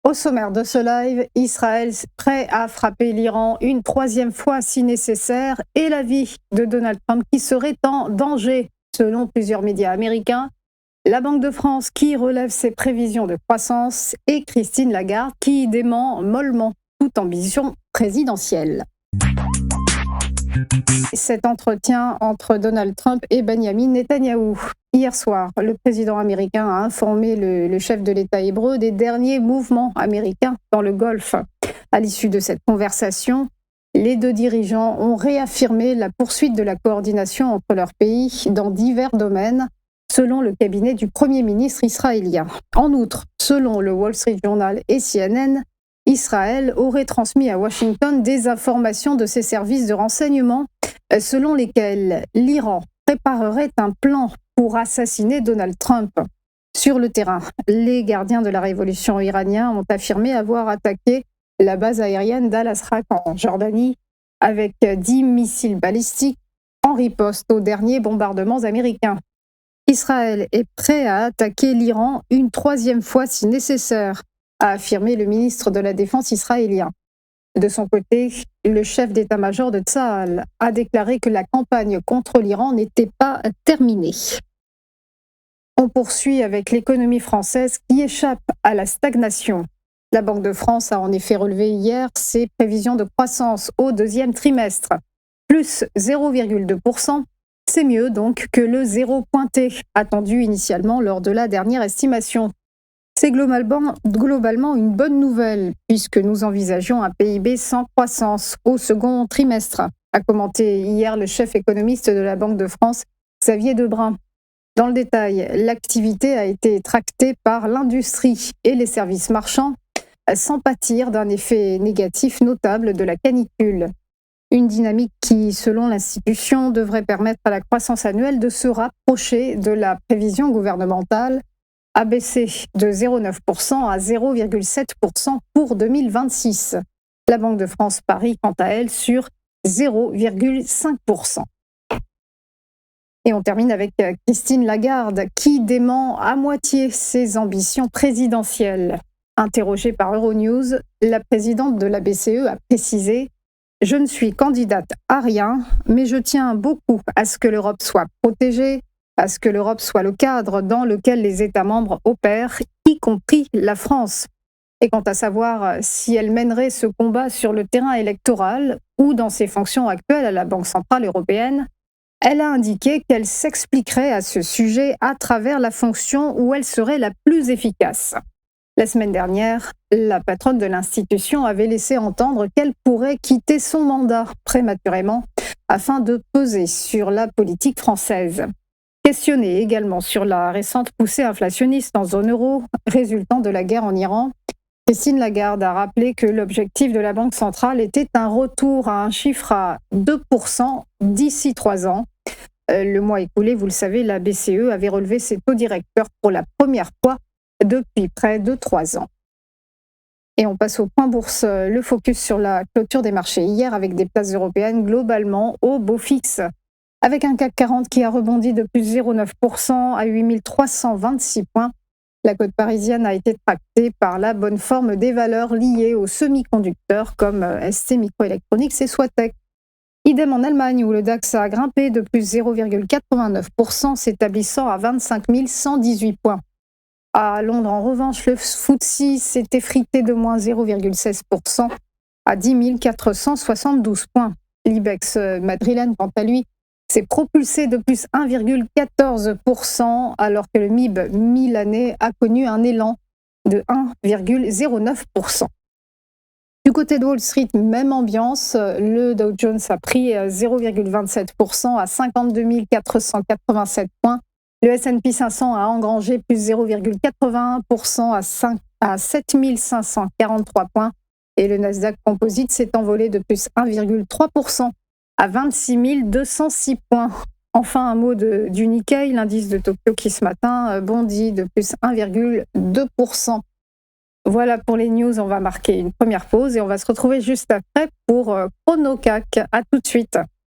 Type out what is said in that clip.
Au sommaire de ce live, Israël prêt à frapper l'Iran une troisième fois si nécessaire et la vie de Donald Trump qui serait en danger, selon plusieurs médias américains. La Banque de France qui relève ses prévisions de croissance et Christine Lagarde qui dément mollement toute ambition présidentielle. Cet entretien entre Donald Trump et Benjamin Netanyahou. Hier soir, le président américain a informé le chef de l'État hébreu des derniers mouvements américains dans le Golfe. À l'issue de cette conversation, les deux dirigeants ont réaffirmé la poursuite de la coordination entre leurs pays dans divers domaines, selon le cabinet du Premier ministre israélien. En outre, selon le Wall Street Journal et CNN, Israël aurait transmis à Washington des informations de ses services de renseignement selon lesquelles l'Iran préparerait un plan pour assassiner Donald Trump. Sur le terrain, les gardiens de la révolution iraniens ont affirmé avoir attaqué la base aérienne d'Al-Asraq en Jordanie avec 10 missiles balistiques en riposte aux derniers bombardements américains. Israël est prêt à attaquer l'Iran une troisième fois si nécessaire, a affirmé le ministre de la Défense israélien. De son côté, le chef d'état-major de Tsahal a déclaré que la campagne contre l'Iran n'était pas terminée. On poursuit avec l'économie française qui échappe à la stagnation. La Banque de France a en effet relevé hier ses prévisions de croissance au deuxième trimestre, plus 0,2%. C'est mieux donc que le zéro pointé, attendu initialement lors de la dernière estimation. C'est globalement une bonne nouvelle, puisque nous envisagions un PIB sans croissance au second trimestre, a commenté hier le chef économiste de la Banque de France, Xavier Debrun. Dans le détail, l'activité a été tractée par l'industrie et les services marchands, sans pâtir d'un effet négatif notable de la canicule. Une dynamique qui, selon l'institution, devrait permettre à la croissance annuelle de se rapprocher de la prévision gouvernementale, a baissé de 0,9% à 0,7% pour 2026. La Banque de France parie quant à elle sur 0,5%. Et on termine avec Christine Lagarde qui dément à moitié ses ambitions présidentielles. Interrogée par Euronews, la présidente de la BCE a précisé « Je ne suis candidate à rien, mais je tiens beaucoup à ce que l'Europe soit protégée, à ce que l'Europe soit le cadre dans lequel les États membres opèrent, y compris la France. Et quant à savoir si elle mènerait ce combat sur le terrain électoral ou dans ses fonctions actuelles à la Banque centrale européenne, elle a indiqué qu'elle s'expliquerait à ce sujet à travers la fonction où elle serait la plus efficace. La semaine dernière, la patronne de l'institution avait laissé entendre qu'elle pourrait quitter son mandat prématurément afin de peser sur la politique française. Questionnée également sur la récente poussée inflationniste en zone euro résultant de la guerre en Iran, Christine Lagarde a rappelé que l'objectif de la Banque centrale était un retour à un chiffre à 2% d'ici 3 ans. Le mois écoulé, vous le savez, la BCE avait relevé ses taux directeurs pour la première fois depuis près de 3 ans. Et on passe au point bourse, le focus sur la clôture des marchés hier avec des places européennes globalement au beau fixe. Avec un CAC 40 qui a rebondi de plus 0,9% à 8326 points, la cote parisienne a été tractée par la bonne forme des valeurs liées aux semi-conducteurs comme ST Microelectronics et Soitec. Idem en Allemagne où le DAX a grimpé de plus 0,89%, s'établissant à 25 118 points. À Londres, en revanche, le FTSE s'est effrité de moins 0,16% à 10 472 points. L'IBEX madrilène, quant à lui, s'est propulsé de plus 1,14%, alors que le MIB milanais a connu un élan de 1,09%. Du côté de Wall Street, même ambiance, le Dow Jones a pris 0,27% à 52 487 points. Le S&P 500 a engrangé plus 0,81% à 7 543 points. Et le Nasdaq Composite s'est envolé de plus 1,3% à 26 206 points. Enfin, un mot du Nikkei, l'indice de Tokyo qui ce matin bondit de plus 1,2%. Voilà pour les news, on va marquer une première pause et on va se retrouver juste après pour Chrono CAC. À tout de suite.